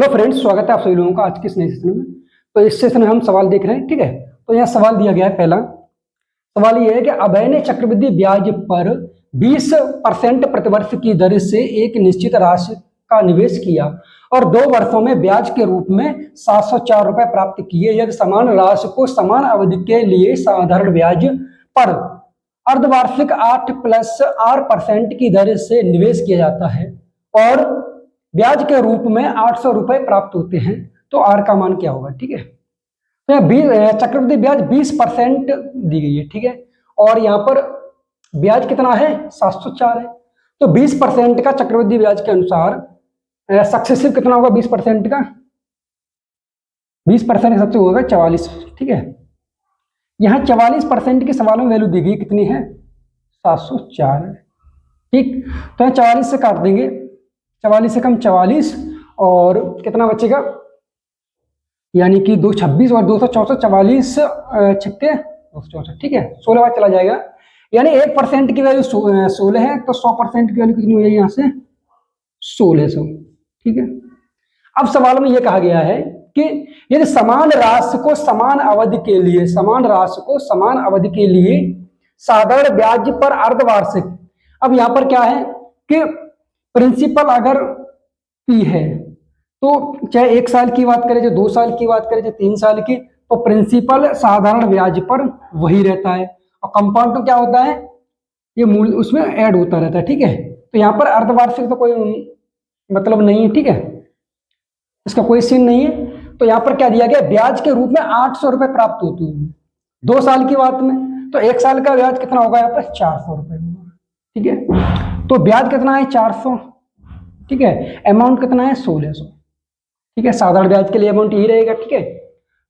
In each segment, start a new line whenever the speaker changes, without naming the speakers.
Hello friends, स्वागत है आप सभी लोगों का आज के इस नए सेशन में। तो इस सेशन में हम सवाल देख रहे हैं, ठीक है। तो यहाँ सवाल दिया गया है। पहला सवाल ये है कि अभय ने चक्रवृद्धि ब्याज पर 20% प्रतिवर्ष की दर से एक निश्चित राशि का निवेश किया और 2 वर्षों में ब्याज के रूप में 704 रुपए प्राप्त किए। यदि समान राशि को समान अवधि के लिए साधारण ब्याज पर अर्धवार्षिक 8+R% की दर से निवेश किया जाता है और ब्याज के रूप में 800 रुपए प्राप्त होते हैं, तो आर का मान क्या होगा, ठीक है। तो चक्रवृद्धि ब्याज 20% दी गई है, ठीक है, और यहाँ पर ब्याज कितना है, 704 है। तो 20% का चक्रवृद्धि ब्याज के अनुसार सक्सेसिव कितना होगा 20% का, 20% सबसे होगा 44, ठीक है। यहाँ 44% के सवाल में वैल्यू दी गई कितनी है, 704 है, ठीक। तो यहाँ 44 से काट देंगे, 44 से कम 44 और कितना बचेगा, यानी कि 226 और 264, 44 छक्के 264, ठीक है, 16 बार चला जाएगा। यानी 1% की वैल्यू 16 है, तो 100% की वैल्यू कितनी हो जाएगी यहाँ से 1600, ठीक है। अब सवाल में यह कहा गया है कि यदि समान राशि को समान अवधि के लिए साधारण ब्याज पर अर्धवार्षिक, अब यहां पर क्या है कि प्रिंसिपल अगर P है तो चाहे 1 साल की बात करें, चाहे 2 साल की बात करें, चाहे 3 साल की, तो प्रिंसिपल साधारण ब्याज पर वही रहता है और कंपाउंड तो क्या होता है, ये मूल उसमें ऐड होता रहता है, ठीक है। तो यहाँ पर अर्धवार्षिक तो कोई मतलब नहीं है, ठीक है, इसका कोई सीन नहीं है। तो यहाँ पर क्या दिया गया, ब्याज के रूप में 800 रुपए प्राप्त होते हैं 2 साल की बात में, तो 1 साल का ब्याज कितना होगा यहाँ पर 400 रुपए, ठीक है। तो ब्याज कितना है 400, ठीक है, अमाउंट कितना है 1600, ठीक है। साधारण ब्याज के लिए अमाउंट यही रहेगा, ठीक है।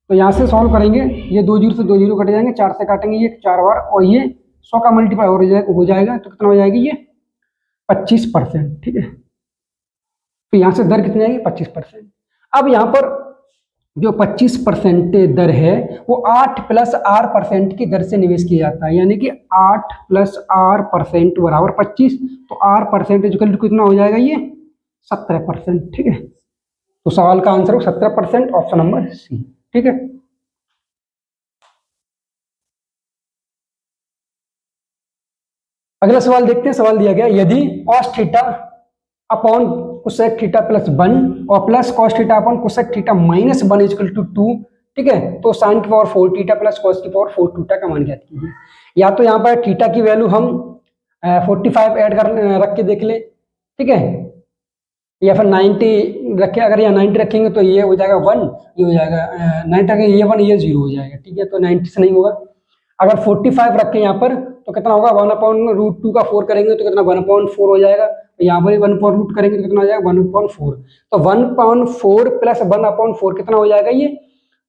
तो यहाँ से सॉल्व करेंगे, ये 2 जीरो से 2 जीरो कट जाएंगे, 4 से काटेंगे ये 4 बार, और ये 100 का मल्टीप्लाई हो जाएगा, तो कितना हो जाएगी ये 25%, ठीक है। तो यहाँ से दर कितनी आएगी 25%। अब यहाँ पर जो 25% दर है वो 8+R% की दर से निवेश किया जाता है, यानी कि 8+R% बराबर 25, तो R% कितना हो जाएगा ये 17%, ठीक है। तो सवाल का आंसर हो 17%, ऑप्शन नंबर सी, ठीक है। अगला सवाल देखते हैं। सवाल दिया गया, यदि cos theta upon cosec theta plus 1 और plus cos theta upon cosec theta minus 1 equal to 2, ठीक है, तो साइन की पावर 4 थीटा प्लस cos की पावर 4 थीटा का मान ज्ञात कीजिए। या तो यहाँ पर थीटा की वैल्यू हम 45 ऐड कर रख के देख ले, ठीक है, या फिर 90 रखे, अगर यहाँ 90 रखेंगे तो ये हो जाएगा 1, ये हो जाएगा 90 रखेंगे ये 1, ये 0 हो जाएगा, ठीक है। तो 90 से नहीं होगा। अगर 45 रखें यहाँ पर तो कितना होगा, 1/√2 का 4 करेंगे तो कितना 1/4 हो जाएगा, यहाँ पर 1/√2 करेंगे तो कितना हो जाएगा 1/4, तो 1/4 प्लस 1/4 कितना हो जाएगा, ये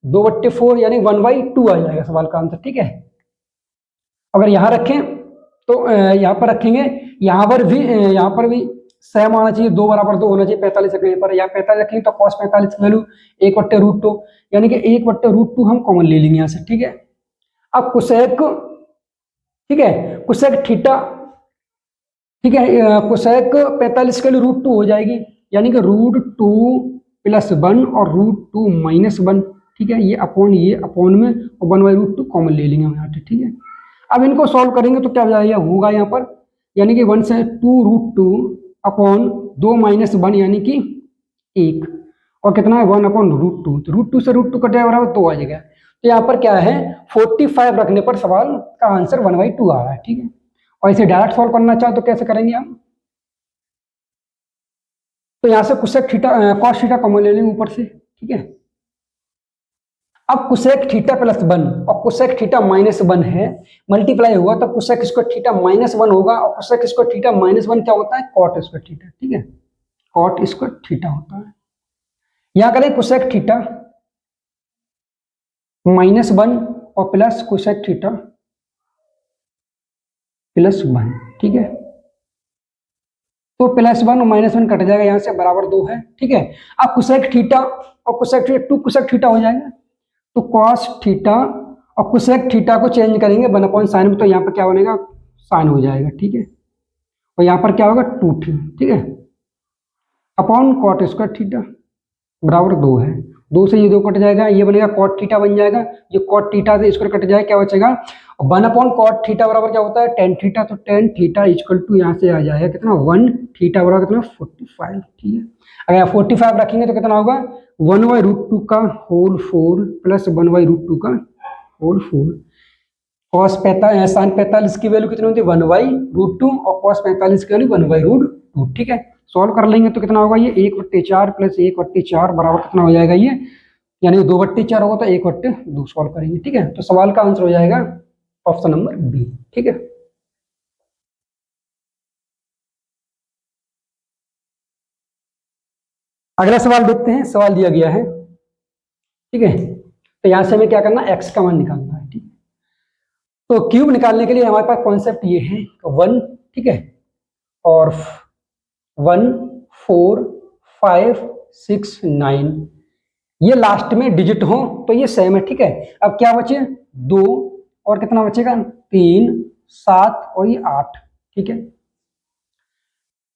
2/4 यानी 1/2 आ जाएगा सवाल का आंसर, ठीक है। अगर यहाँ रखें तो यहाँ पर रखेंगे, यहाँ पर भी सेम आना चाहिए, 2 बराबर 2 होना चाहिए 45 रखने पर। यहाँ 45 रखेंगे तो cos 45 की वैल्यू 1/√2, यानी कि 1/√2 हम कॉमन ले लेंगे यहाँ से, ठीक है। अब कोसेक, ठीक है, कोसेक थीटा, ठीक है, कोसेक 45 के लिए √2 हो जाएगी, यानी कि √2 + 1 और √2 - 1, ठीक है, ये अपॉन में और 1/√2 कॉमन ले लेंगे हम यहाँ से, ठीक है। अब इनको सॉल्व करेंगे तो क्या हो जाएगा, होगा यहाँ पर, यानी कि 1 से 2√2 अपॉन 2 - 1 यानी कि 1, और कितना है 1/√2, तो √2 से √2 कटेगा बराबर 2 आ जाएगा। तो यहाँ पर क्या है 45 रखने पर सवाल का आंसर 1/2 आ रहा है, ठीक है। और इसे डायरेक्ट सॉल्व करना चाहो तो कैसे करेंगे हम, तो यहाँ से cosec theta cos theta common ले लेंगे ऊपर से, ठीक है। अब कोसेक थीटा प्लस 1 और कोसेक थीटा -1 है, मल्टीप्लाई हुआ तो कोसेक स्क्वायर थीटा -1 होगा, और कोसेक स्क्वायर थीटा -1 क्या होता है, कॉट स्क्वायर थीटा, ठीक है, कॉट स्क्वायर थीटा होता है। यहाँ करें कोसेक थीटा -1 और प्लस कोसेक थीटा +1, ठीक है। तो +1 और -1 कट जाएगा, यहाँ से बराबर 2 है, ठीक है। अब कोसेक थीटा और कोसेक थीटा 2 कोसेक थीटा हो जाएगा, तो cos थीटा और कोसेक थीटा को चेंज करेंगे 1/sin में, तो यहाँ पर क्या बनेगा साइन हो जाएगा, ठीक है। और यहाँ पर क्या होगा 2 थीटा, ठीक है, अपॉन कॉट स्क्वायर थीटा, बराबर 2 है। 2 से ये 2 कट जाएगा, ये बनेगा कॉट थीटा बन जाएगा, ये कॉट थीटा से स्क्वायर कट जाएगा, क्या बचेगा 1 अपॉन कॉट थीटा बराबर क्या होता है टेन थीटा, तो टेन थीटा इक्वल टू यहाँ से आ जाएगा कितना 1 थीटा बराबर कितना 45, ठीक है। अगर आप 45 रखेंगे तो कितना होगा 1/√2 का होल 4 प्लस 1/√2 का होल 4। कॉस 45 साइन 45 की वैल्यू कितनी होती है 1/√2 और कॉस 45 की वैल्यू 1/√2, ठीक है। सॉल्व कर लेंगे तो कितना होगा ये 1/4 प्लस 1/4 बराबर कितना हो जाएगा ये, यानी 2/4 होगा तो 1/2 सॉल्व करेंगे, ठीक है। तो सवाल का आंसर हो जाएगा ऑप्शन नंबर बी, ठीक है। अगला सवाल देखते हैं, सवाल दिया गया है, ठीक है। तो यहां से हमें क्या करना है एक्स का मान निकालना है, ठीक है। तो क्यूब निकालने के लिए हमारे पास कॉन्सेप्ट ये है 1, ठीक है, और 1 4 5 6 9 ये लास्ट में डिजिट हो तो ये सेम है, ठीक है। अब क्या बचे 2 और कितना बचेगा 3 7 और ये 8, ठीक है।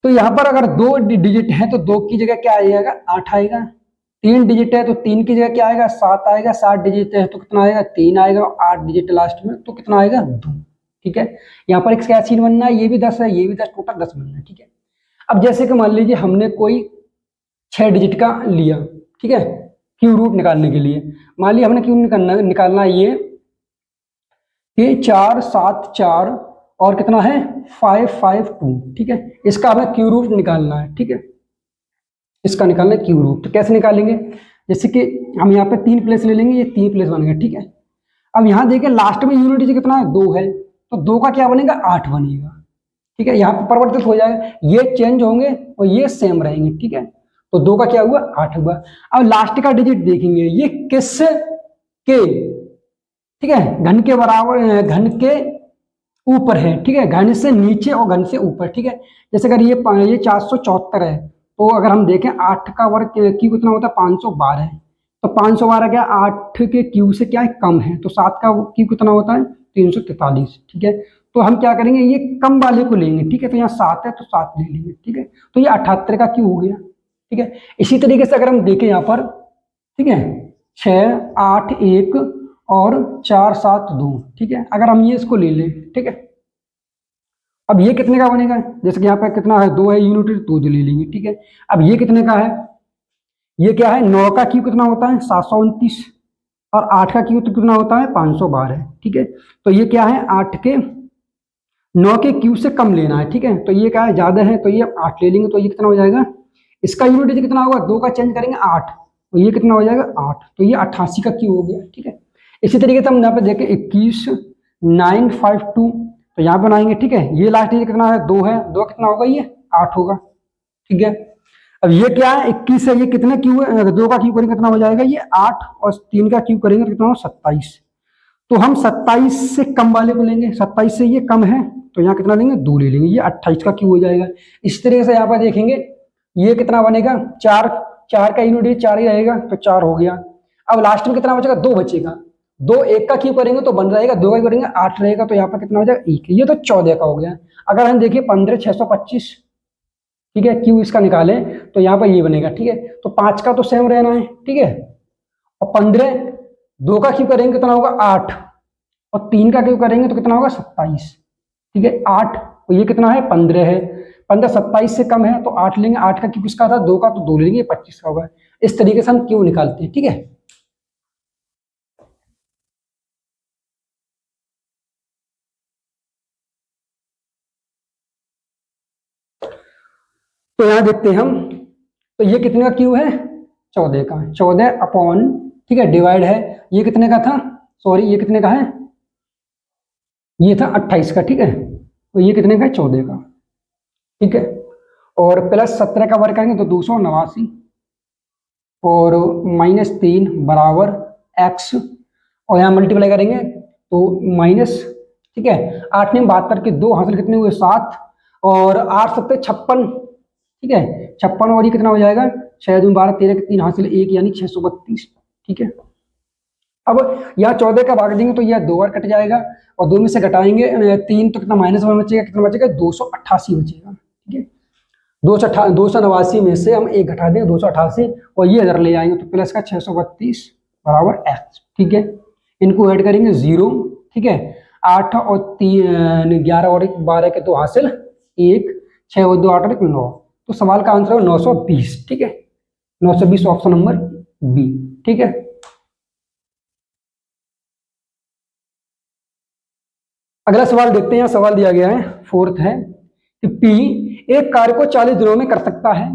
तो यहां पर अगर 2 डिजिट है तो 2 की जगह क्या आ जाएगा 8 आएगा, 3 डिजिट है तो 3 की जगह क्या आएगा 7 आएगा, 7 डिजिट है तो कितना आएगा 3 आएगा, 8 डिजिट लास्ट में तो कितना आएगा 2, ठीक है। यहाँ पर एक क्या सीन बनना है, ये भी 10 है, ये भी 10, टोटल 10 बनना है, ठीक है। अब जैसे कि मान लीजिए हमने कोई 6 डिजिट का लिया, ठीक है, क्यूब रूट निकालने के लिए। मान लीजिए हमने क्यूब निकालना है ये 4 7 4 और कितना है 5 5 2, ठीक है। इसका हमें क्यूब रूट निकालना है, ठीक है, इसका निकालना है क्यूब रूट। तो कैसे निकालेंगे, जैसे कि हम यहाँ पे 3 प्लेस ले लेंगे, ये 3 प्लेस बन गया, ठीक है। अब यहाँ देखिए लास्ट में यूनिट डिजिट कितना है 2 है, तो 2 का क्या बनेगा 8 बनेगा, ठीक है। यहाँ पर परिवर्तित हो जाएगा, ये चेंज होंगे और ये सेम रहेंगे, ठीक है। तो 2 का क्या हुआ 8 हुआ। अब लास्ट का डिजिट देखेंगे ये किस के, ठीक है, घन के बराबर, घन के ऊपर है, ठीक है, घन से नीचे और घन से ऊपर, ठीक है। जैसे अगर ये 474 है तो अगर हम देखें 8 का वर्ग क्यू कितना होता है 512 है, तो 512 क्या 8 के क्यू से क्या है कम है, तो 7 का क्यू कितना होता है 343, ठीक है। तो हम क्या करेंगे ये कम वाले को लेंगे, ठीक है, तो यहाँ 7 है तो 7 ले लेंगे, ठीक है। तो ये 78 का क्यू हो गया, ठीक है। इसी तरीके से अगर हम देखें यहाँ पर, ठीक है, 6 8 1 और 4 7 2, ठीक है, अगर हम ये इसको ले लें, ठीक है। अब ये कितने का बनेगा, जैसे कि यहाँ पे कितना है 2 है यूनिट, 2 ले लेंगे, ठीक है। अब ये कितने का है, ये क्या है 9 का क्यू कितना होता है 729 और 8 का क्यू तो कितना होता है 512, ठीक है। तो ये क्या है 8 के 9 के क्यू से कम लेना है, ठीक है। तो ये क्या है ज्यादा है तो ये 8 ले लेंगे, तो ये कितना हो जाएगा, इसका यूनिट कितना होगा 2 का चेंज करेंगे 8, तो ये कितना हो जाएगा 8, तो ये 88 का क्यू हो गया, ठीक है। इसी तरीके से हम यहाँ पे देखें 21 952, तो यहाँ बनाएंगे, ठीक है। ये लास्ट ये कितना है 2 है, 2 कितना होगा ये 8 होगा, ठीक है। अब ये क्या है 21 है, ये कितने क्यू है 2 का क्यू करेंगे कितना हो जाएगा ये 8 और 3 का क्यू करेंगे तो कितना हो 27, तो हम 27 से कम वाले को लेंगे, 27 से ये कम है तो यहाँ कितना लेंगे 2 ले लेंगे, ये 28 का क्यू हो जाएगा। इस तरीके से यहाँ पर देखेंगे ये कितना बनेगा 4, 4 का यूनिट 4 ही रहेगा तो 4 हो गया। अब लास्ट में कितना बचेगा 2 बचेगा, 2 1 का क्यू करेंगे तो 1 रहेगा, 2 का करेंगे 8 रहेगा, तो यहाँ पर कितना हो जाएगा 1, ये तो 14 का हो गया। अगर हम देखिए 15 625, ठीक है, क्यू इसका निकाले तो यहाँ पर ये बनेगा, ठीक है। तो 5 का तो सेम रहना है, ठीक है, और 15 2 का क्यू करेंगे कितना होगा 8 और 3 का क्यू करेंगे तो कितना होगा 27, ठीक है। 8 और ये कितना है 15 है, 15 27 से कम है तो 8 लेंगे, 8 का क्यू किसका था 2 का, तो 2 लेंगे 25 का होगा। इस तरीके से हम क्यू निकालते हैं, ठीक है। तो यहां देखते हैं हम, तो ये कितने का क्यू है 14 का, 14 अपॉन, ठीक है, डिवाइड है, ये कितने का था, सॉरी ये कितने का है, ये था 28 का, ठीक है। तो ये कितने का है 14 का, ठीक है, और प्लस 17 का वर्ग करेंगे तो 289 और -3 बराबर x, और यहाँ मल्टीप्लाई करेंगे तो माइनस, ठीक है, 8 ने 72 के 2 हासिल कितने हुए 7 और 8 7 56, ठीक है, 56 और ये कितना हो जाएगा 6 2 12 13 के 3 हासिल 1 यानी 632, ठीक है। अब यहाँ 14 का भाग देंगे तो यह 2 बार कट जाएगा और 2 में से घटाएंगे 3 तो कितना -1 बचेगा, कितना बचेगा 288 बचेगा, ठीक है। 289 में से हम एक घटा दें 288 और ये इधर ले आएंगे तो प्लस का 632 बराबर एक्स। ठीक है, इनको ऐड करेंगे 0। ठीक है, 8 और 3 11 और 1 12 के तो हासिल 1, 6 और 2 8 और 1 9, तो सवाल का आंसर है 920। ठीक है, 920 ऑप्शन नंबर बी। ठीक है, अगला सवाल देखते हैं। सवाल दिया गया है, फोर्थ है कि पी एक कार्य को 40 दिनों में कर सकता है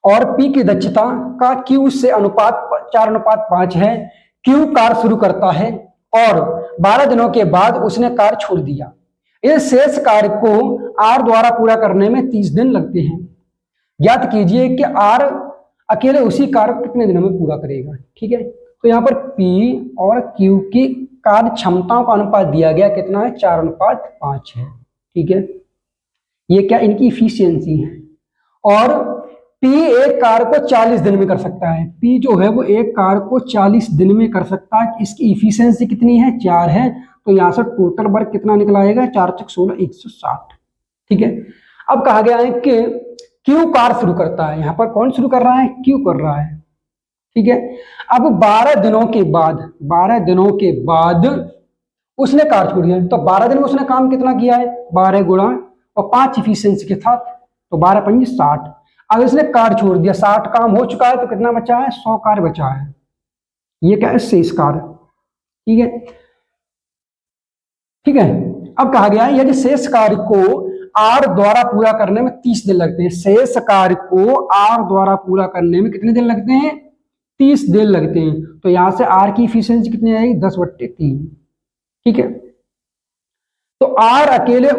और पी की दक्षता का क्यू से अनुपात 4:5 है। क्यू कार्य शुरू करता है और 12 दिनों के बाद उसने कार्य छोड़ दिया। इस शेष कार्य को आर द्वारा पूरा करने में 30 दिन लगते हैं। ज्ञात कीजिए कि आर अकेले उसी कार्य को कितने दिनों में पूरा करेगा। ठीक है, तो यहाँ पर पी और क्यू की कार्य क्षमताओं का अनुपात दिया गया कितना है, 4:5 है। ठीक है, ये क्या इनकी इफिशियंसी है। और P एक कार्य को 40 दिन में कर सकता है। P जो है वो एक कार्य को 40 दिन में कर सकता है। इसकी इफिशियंसी कितनी है, 4 है। तो यहां से टोटल वर्क कितना निकल आएगा, 4 × 16 160। ठीक है, अब कहा गया है कि Q कार्य शुरू करता है। यहां पर कौन शुरू कर रहा है, Q कर रहा है। ठीक है, अब 12 दिनों के बाद उसने कार्य छोड़ दिया। तो 12 दिन में उसने काम कितना किया है, 12 गुणा और 5 इफिशियंसी के साथ, तो 12 × 5 = 60। अब इसने कार्य छोड़ दिया, 60 काम हो चुका है, तो कितना बचा है, 100 कार्य बचा है। ये क्या है, शेष कार्य। ठीक है, ठीक है, अब कहा गया है यदि शेष कार्य को आर द्वारा पूरा करने में 30 दिन लगते हैं। शेष कार्य को आर द्वारा पूरा करने में कितने दिन लगते हैं, 30 दिन लगते हैं। तो यहां से आर की इफिशियंसी कितनी आएगी, 10/3। ठीक है, तो आर अकेले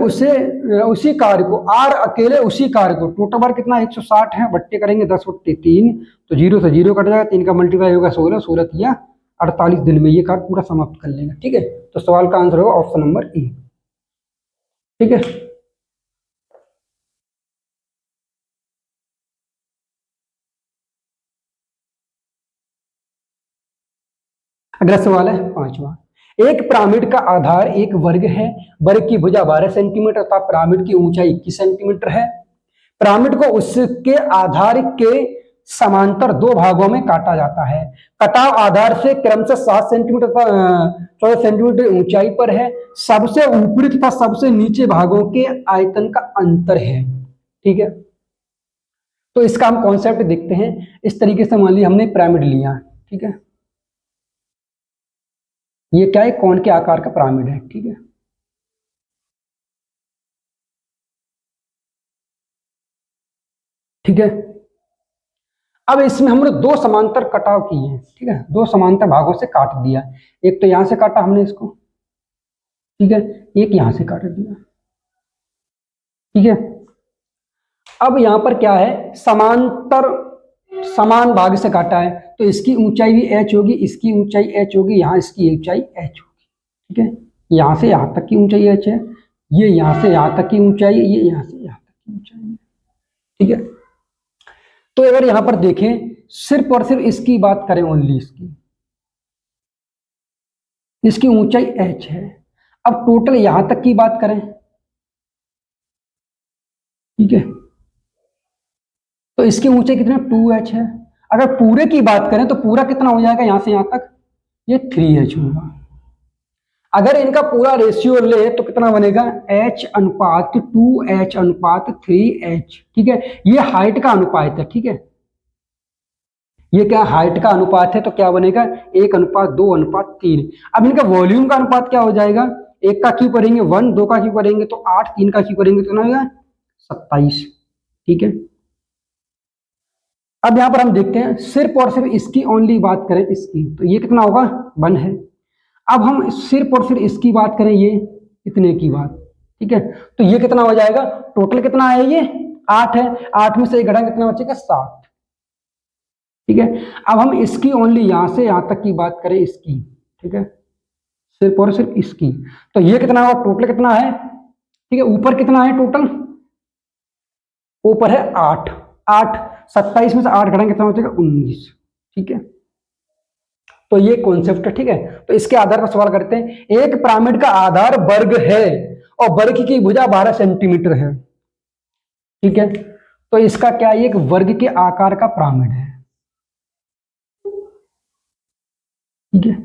उसी कार्य को टोटल वर्क कितना 160 है, बट्टे करेंगे 10/3, तो 0 से 0 कट जाएगा, 3 का मल्टीप्लाई होगा 16, 16 या 48 दिन में ये कार्य पूरा समाप्त कर लेगा। ठीक है, तो सवाल का आंसर होगा ऑप्शन नंबर ए। ठीक है, अगला सवाल है 5वां। एक पिरामिड का आधार एक वर्ग है। वर्ग की भुजा 12 सेंटीमीटर तथा पिरामिड की ऊंचाई 21 सेंटीमीटर है। पिरामिड को उसके आधार के समांतर 2 भागों में काटा जाता है। कटाव आधार से क्रमशः 7 सेंटीमीटर 14 सेंटीमीटर ऊंचाई पर है। सबसे ऊपरी तथा सबसे नीचे भागों के आयतन का अंतर है। ठीक है, तो इसका हम कॉन्सेप्ट देखते हैं। इस तरीके से मान लिया हमने पिरामिड लिया। ठीक है, ये क्या है, कौन के आकार का पिरामिड है। ठीक है, ठीक है, अब इसमें हमने 2 समांतर कटाव किए हैं। ठीक है, 2 समांतर भागों से काट दिया। एक तो यहां से काटा हमने इसको, ठीक है, एक यहां से काट दिया। ठीक है, अब यहां पर क्या है, समान भाग से काटा है, तो इसकी ऊंचाई भी h होगी, इसकी ऊंचाई h होगी, यहां इसकी ऊंचाई h होगी। ठीक है, यहां से यहां तक की ऊंचाई h है, ये यहां से यहां तक की ऊंचाई है, ये यहां से यहां तक की ऊंचाई है। ठीक है, तो अगर यहां पर देखें, सिर्फ और सिर्फ इसकी बात करें, ओनली इसकी ऊंचाई h है। अब टोटल यहां तक की बात करें, ठीक है, तो इसकी ऊंचाई कितना 2h है। अगर पूरे की बात करें तो पूरा कितना हो जाएगा, यहां से यहां तक ये 3h होगा। अगर इनका पूरा रेशियो ले तो कितना बनेगा, h/2h/3h। ठीक है, ये हाइट का अनुपात है। ठीक है, ये क्या हाइट का अनुपात है, तो क्या बनेगा 1/2/3। अब इनका वॉल्यूम का अनुपात क्या हो जाएगा, 1 का क्यूब करेंगे 1, 2 का क्यूब करेंगे तो 8, 3 का क्यूब करेंगे तो कितना होगा 27। ठीक है, अब यहां पर हम देखते हैं, सिर्फ और सिर्फ इसकी ओनली बात करें, इसकी, तो ये कितना होगा 1 है। अब हम सिर्फ और सिर्फ इसकी बात करें, ये इतने की बात। ठीक है, तो ये कितना हो जाएगा, टोटल कितना है, ये 8 है। 8 में से 1 घटा कितना बचेगा, 7। ठीक है, अब हम इसकी ओनली यहां से यहां तक की बात करें, इसकी, ठीक है, सिर्फ और सिर्फ इसकी, तो ये कितना होगा, टोटल कितना है। ठीक है, ऊपर कितना है टोटल, ऊपर है 8। 8 27 में से 8 घटाएंगे कितना बचेगा, 19। ठीक है, तो ये कॉन्सेप्ट है। ठीक है, तो इसके आधार पर सवाल करते हैं। एक पिरामिड का आधार वर्ग है और वर्ग की भुजा 12 सेंटीमीटर है। ठीक है, तो इसका क्या है, एक वर्ग के आकार का पिरामिड है। ठीक है,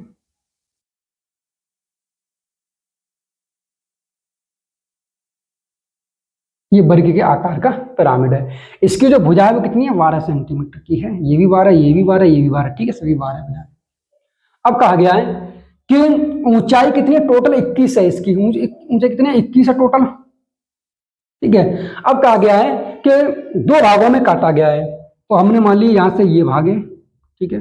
ये वर्ग के आकार का पिरामिड है। इसकी जो भुजा है वो कितनी है, 12 सेंटीमीटर की है। ये भी 12, ये भी 12, ये भी 12, ठीक है, सभी 12 भुजा। अब कहा गया है कि ऊंचाई कितनी है, टोटल 21 है इसकी। ऊंचाई कितनी है, 21 है टोटल। ठीक है, अब कहा गया है कि दो भागों में काटा गया है। तो हमने मान लिया यहां से ये भाग है, ठीक है,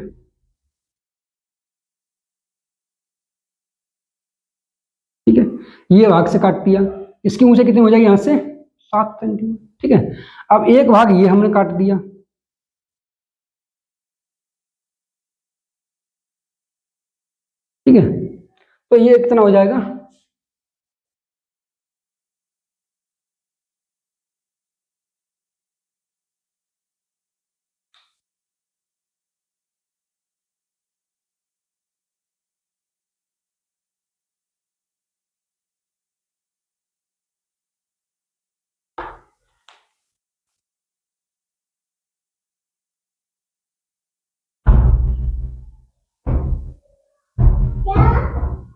ठीक है, ये भाग से काट दिया। इसकी ऊंचाई कितनी हो जाएगी, यहां से 7 सेंटीमीटर। ठीक है, अब एक भाग ये हमने काट दिया। ठीक है, तो ये कितना हो जाएगा,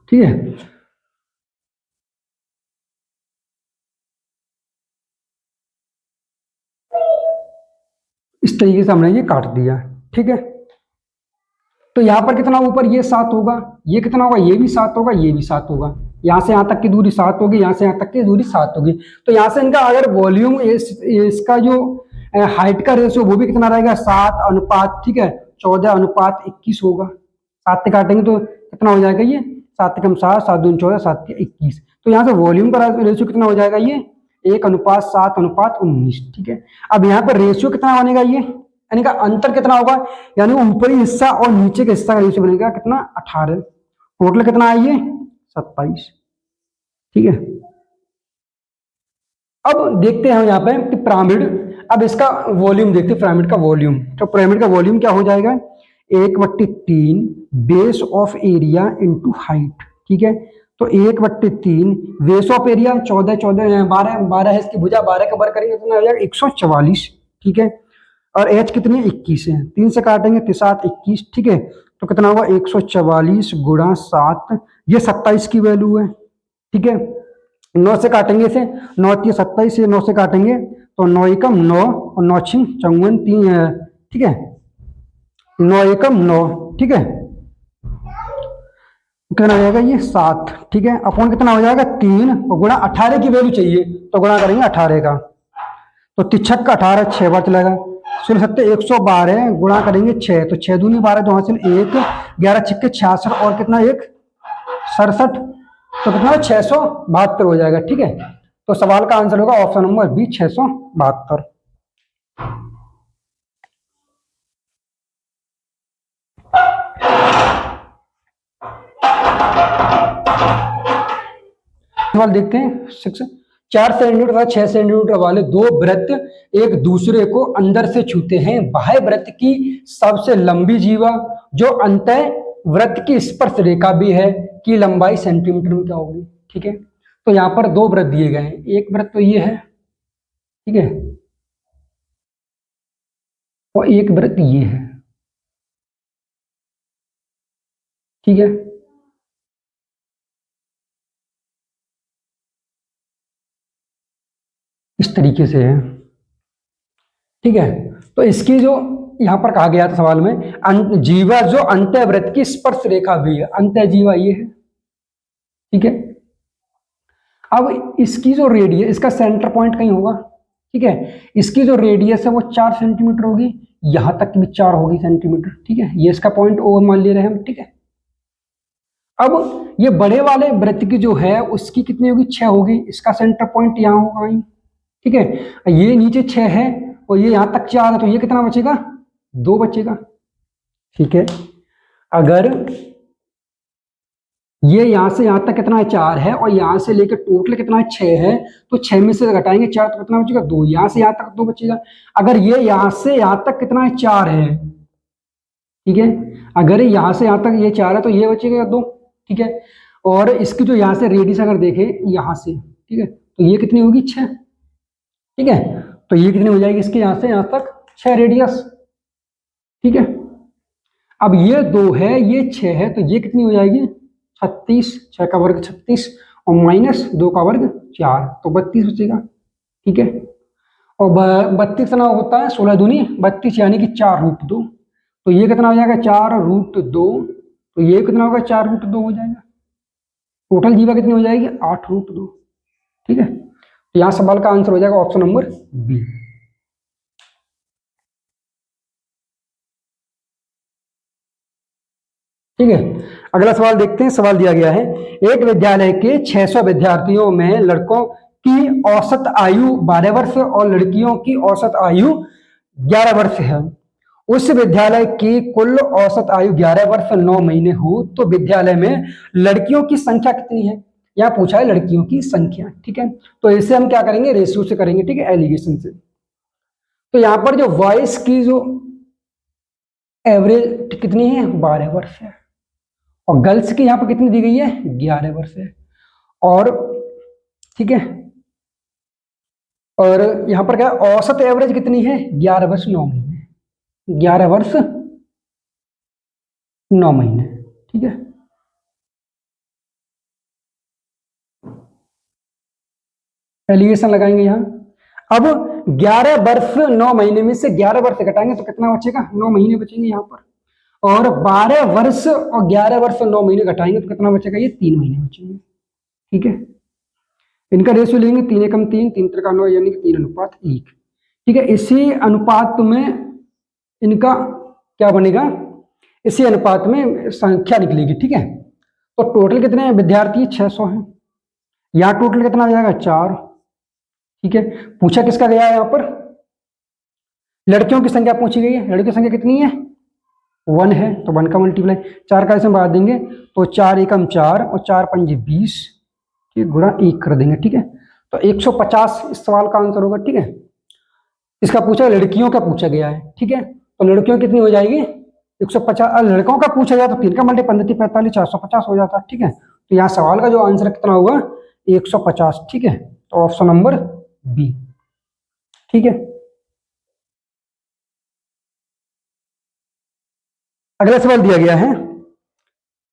ठीक है। इस तरीके से हमने ये काट दिया। ठीक है, तो यहां पर कितना ऊपर ये 7 होगा, ये कितना होगा, ये भी 7 होगा, ये भी 7 होगा। यहां से यहां तक की दूरी 7 होगी, यहां से यहां तक की दूरी 7 होगी। तो यहां से इनका अगर वॉल्यूम इसका जो हाइट का रेशियो वो भी कितना रहेगा, 7 अनुपात, ठीक है, 14 अनुपात 21 होगा। 7 से काटेंगे तो कितना हो जाएगा, ये 7 कम 7, 7 दूनी 14, 7 के 21। तो यहाँ से वॉल्यूम का रेशियो कितना हो जाएगा, ये 1 अनुपात 7 अनुपात 19। ठीक है, अब यहाँ पर रेशियो कितना बनेगा, ये यानी का अंतर कितना होगा, यानी ऊपरी हिस्सा और नीचे के हिस्सा का रेशियो बनेगा कितना, 18। टोटल कितना है ये, 27। ठीक है, अब देखते हैं हम यहाँ पे कि पिरामिड, अब इसका वॉल्यूम देखते हैं, पिरामिड का वॉल्यूम। तो पिरामिड का वॉल्यूम क्या हो जाएगा, 1/3 base of area into height. ठीक है, तो 1/3 बेस ऑफ एरिया 14, 14, 12, 12 है इसकी भुजा, 12 का वर्ग करेंगे तो हो जाएगा 144। ठीक है, और एच कितनी है, 21 है। 3 से काटेंगे तो 7 21। ठीक है, तो कितना होगा, 144 गुणा 7, ये 27 की वैल्यू है। ठीक है, 9 से काटेंगे इसे, 9 3 27, से 9 से काटेंगे तो 9 एकम 9 और 9 6 54, 3, ठीक है, 9 एकम 9। ठीक है, कितना हो जाएगा, ये 7। ठीक है, अपॉन कितना हो जाएगा, 3 और गुणा 18 की वैल्यू चाहिए तो गुणा करेंगे 18 का, तो 3 का 18, 6 बार चलेगा। 16 सत्ते 112 गुणा करेंगे 6, तो 6 दूनी 12, 2 हासिल 1, 11 छिक्के 66 और कितना 1 67, तो कितना 672 हो जाएगा। ठीक है, तो सवाल का आंसर होगा ऑप्शन नंबर बी, 672। सवाल देखते हैं 6। 4 सेंटीमीटर तथा 6 सेंटीमीटर वाले दो वृत्त एक दूसरे को अंदर से छूते हैं। बाह्य वृत्त की सबसे लंबी जीवा जो अंत वृत्त की स्पर्श रेखा भी है की लंबाई सेंटीमीटर में क्या होगी। ठीक है, तो यहाँ पर दो वृत्त दिए गए हैं, एक वृत्त तो ये है, ठीक है, और एक वृत्त ये है। ठीक है, इस तरीके से है। ठीक है, तो इसकी जो यहां पर कहा गया था सवाल में, जीवा जो अंतःवृत्त की स्पर्श रेखा भी है, अंत जीवा ये है। ठीक है, अब इसकी जो रेडियस, इसका सेंटर पॉइंट कहीं होगा। ठीक है, इसकी जो रेडियस है वो 4 सेंटीमीटर होगी, यहां तक भी 4 होगी सेंटीमीटर। ठीक है, ये इसका पॉइंट ओ मान ले रहे हैं हम। ठीक है, अब ये बड़े वाले वृत्त की जो है उसकी कितनी होगी, 6 होगी, इसका सेंटर पॉइंट यहाँ होगा। ठीक है, ये नीचे 6 है और ये यहां तक 4 है, तो ये कितना बचेगा, 2 बचेगा। ठीक है, अगर ये यहां से यहां तक कितना है, 4 है, और यहां से लेकर टोटल कितना है, 6 है, तो 6 में से घटाएंगे 4 तो कितना बचेगा, 2। यहां से यहां तक 2 बचेगा। अगर ये यहां से यहां तक कितना है, 4 है। ठीक है, अगर यहां से यहां तक ये 4 है तो ये बचेगा 2। ठीक है, और इसकी जो यहां से रेडियस अगर देखें यहां से, ठीक है, तो ये कितनी होगी, 6। ठीक है, तो ये कितनी हो जाएगी इसके यहाँ से यहाँ तक 6 रेडियस। ठीक है, अब ये 2 है ये 6 है, तो ये कितनी हो जाएगी 36, 6 का वर्ग 36 और माइनस 2 का वर्ग 4, तो 32 बचेगा। ठीक है, और 32 ना होता है 16 दूनी 32 यानी कि 4√2, तो ये कितना हो जाएगा 4√2, तो ये कितना होगा 4√2 हो जाएगा। टोटल जीवा कितनी हो जाएगी 8√2। ठीक है, तो यहाँ सवाल का आंसर हो जाएगा ऑप्शन नंबर बी। ठीक है, अगला सवाल देखते हैं। सवाल दिया गया है, एक विद्यालय के 600 विद्यार्थियों में लड़कों की औसत आयु 12 वर्ष और लड़कियों की औसत आयु 11 वर्ष है। उस विद्यालय की कुल औसत आयु 11 वर्ष 9 महीने हो तो विद्यालय में लड़कियों की संख्या कितनी है। यहाँ पूछा है लड़कियों की संख्या। ठीक है, तो इसे हम क्या करेंगे रेशियो से करेंगे। ठीक है, एलिगेशन से। तो यहाँ पर जो बॉयज की जो एवरेज कितनी है 12 वर्ष है, और गर्ल्स की यहाँ पर कितनी दी गई है 11 वर्ष है। और ठीक है, और यहाँ पर क्या औसत एवरेज कितनी है 11 वर्ष 9 महीने, 11 वर्ष 9 महीने। ठीक है, एलिगेशन लगाएंगे यहाँ। अब 11 वर्ष 9 महीने में से 11 वर्ष घटाएंगे तो कितना बचेगा 9 महीने बचेंगे यहाँ पर, और 12 वर्ष और 11 वर्ष और 9 महीने घटाएंगे तो कितना बचेगा ये 3 महीने बचेंगे। ठीक है, इनका रेशियो लेंगे 3 एकम 3, 3 त्रिका 9 यानी कि 3:1। ठीक है, इसी अनुपात में इनका क्या बनेगा, इसी अनुपात में संख्या निकलेगी। ठीक है, तो टोटल कितने विद्यार्थी 600 हैं, यहाँ टोटल कितना हो जाएगा 4। ठीक है, पूछा किसका गया है यहाँ पर लड़कियों की संख्या पूछी गई है, लड़कियों की संख्या कितनी है 1 है, तो 1 का मल्टीप्लाई 4 का इसमें बढ़ा देंगे तो 4 एकम 4 और 4 पंजे 20, ठीक गुणा 1 कर देंगे। ठीक है, तो 150 इस सवाल का आंसर होगा। ठीक है, इसका पूछा लड़कियों का पूछा गया है। ठीक है, तो लड़कियों कितनी हो जाएगी 150, लड़कों का पूछा जाए तो 3 का मल्टीप्लाई 15 45 450 हो जाता है। ठीक है, तो यहाँ सवाल का जो आंसर कितना होगा 150। ठीक है, तो ऑप्शन नंबर बी। ठीक है, अगला सवाल दिया गया है।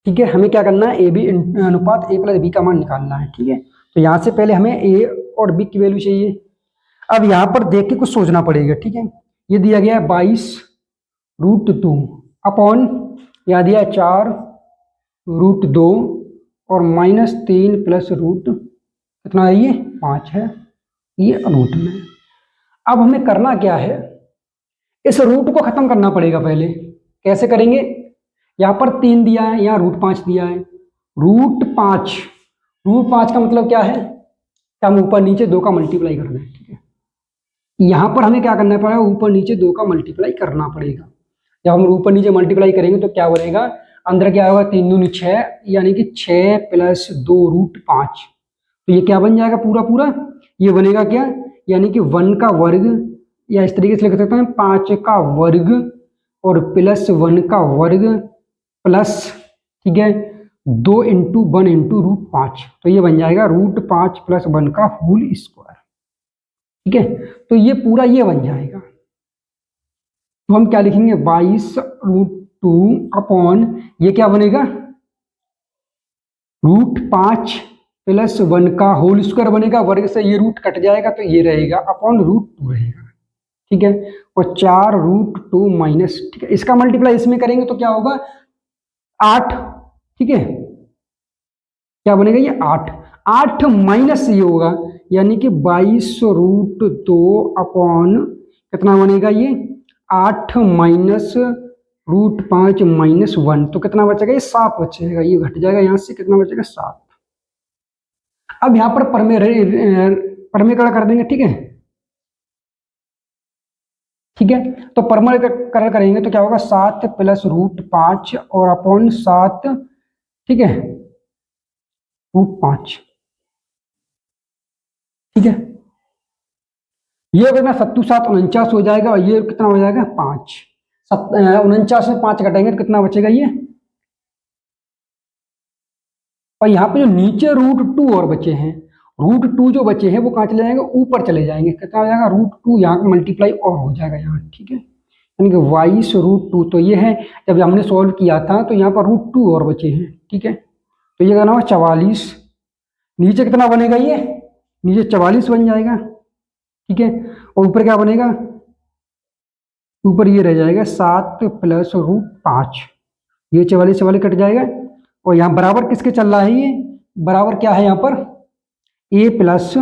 ठीक है, हमें क्या करना है ए बी अनुपात a प्लस बी का मान निकालना है। ठीक है, तो यहां से पहले हमें a और b की वैल्यू चाहिए। अब यहां पर देख के कुछ सोचना पड़ेगा। ठीक है, ये दिया गया है 22√2 अपॉन यहाँ दिया है 4√2 और -3 प्लस रूट कितना है ये 5 है, ये रूट में। अब हमें करना क्या है, इस रूट को खत्म करना पड़ेगा पहले। कैसे करेंगे, यहाँ पर 3 दिया है, यहाँ √5 दिया है। √5 का मतलब क्या है कि हम ऊपर नीचे 2 का मल्टीप्लाई कर दें। ठीक है, यहाँ पर हमें क्या करना पड़ेगा ऊपर नीचे 2 का मल्टीप्लाई करना पड़ेगा। जब हम ऊपर नीचे मल्टीप्लाई करेंगे तो क्या बनेगा, अंदर क्या होगा 3 दूनी 6 यानी कि 6 प्लस 2√5, तो ये क्या बन जाएगा पूरा पूरा, ये बनेगा क्या यानी कि 1 का वर्ग, या इस तरीके से लिख सकते हैं 5 का वर्ग और प्लस 1 का वर्ग प्लस, ठीक है 2 × 1 × √5, तो ये बन जाएगा √5 + 1 का होल स्क्वायर। ठीक है, तो ये पूरा ये बन जाएगा। तो हम क्या लिखेंगे 22√2 अपॉन ये क्या बनेगा √5 + 1 का होल स्क्वायर बनेगा, वर्ग से ये रूट कट जाएगा तो ये रहेगा अपॉन √2 रहेगा। ठीक है, और 4√2 माइनस, ठीक है इसका मल्टीप्लाई इसमें करेंगे तो क्या होगा 8। ठीक है, क्या बनेगा ये 8 माइनस ये होगा यानी कि 22√2 अपॉन कितना बनेगा ये 8 माइनस √5 माइनस 1, तो कितना बचेगा ये 7 बचेगा, ये घट जाएगा यहाँ से कितना बचेगा 7। अब यहाँ पर परमेकरण कर देंगे। ठीक है, ठीक है तो परमेकरण करेंगे तो क्या होगा 7 + √5 और अपॉन 7, ठीक है √5। ठीक है, ये कितना 7 7 49 हो जाएगा और ये कितना हो जाएगा 5, 49 में 5 घटाएंगे तो कितना बचेगा ये, और यहाँ पे जो नीचे √2 और बचे हैं √2 जो बचे हैं वो कहाँ चले जाएंगे, ऊपर चले जाएंगे। कितना हो जाएगा, √2 यहाँ का मल्टीप्लाई और हो जाएगा यहाँ, ठीक है, यानी कि y/√2। तो ये है, जब हमने सॉल्व किया था तो यहाँ पर √2 और बचे हैं, ठीक है। तो ये करना होगा 44, नीचे कितना बनेगा, ये नीचे 44 बन जाएगा, ठीक है। और ऊपर क्या बनेगा, ऊपर ये रह जाएगा 7 + √5, ये 44 से वाले कट जाएगा। और यहाँ बराबर किसके चल रहा है, ये बराबर क्या है यहाँ पर, a +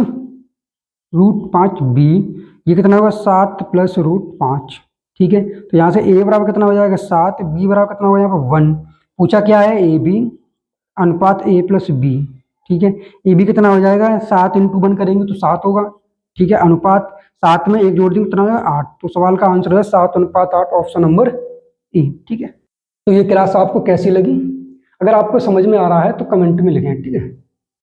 √5b, ये कितना होगा 7 + √5, ठीक है। तो यहाँ से a बराबर कितना हो जाएगा 7, b बराबर कितना होगा यहाँ पर 1। पूछा क्या है, ए बी अनुपात a + b, ठीक है। ए बी कितना हो जाएगा, 7 × 1 करेंगे तो 7 होगा, ठीक है। अनुपात 7 में 1 जोड़ देंगे कितना होगा 8। तो सवाल का आंसर है 7:8, ऑप्शन नंबर ए, ठीक है। तो ये क्लास आपको कैसी लगी, अगर आपको समझ में आ रहा है तो कमेंट में लिखें, ठीक है।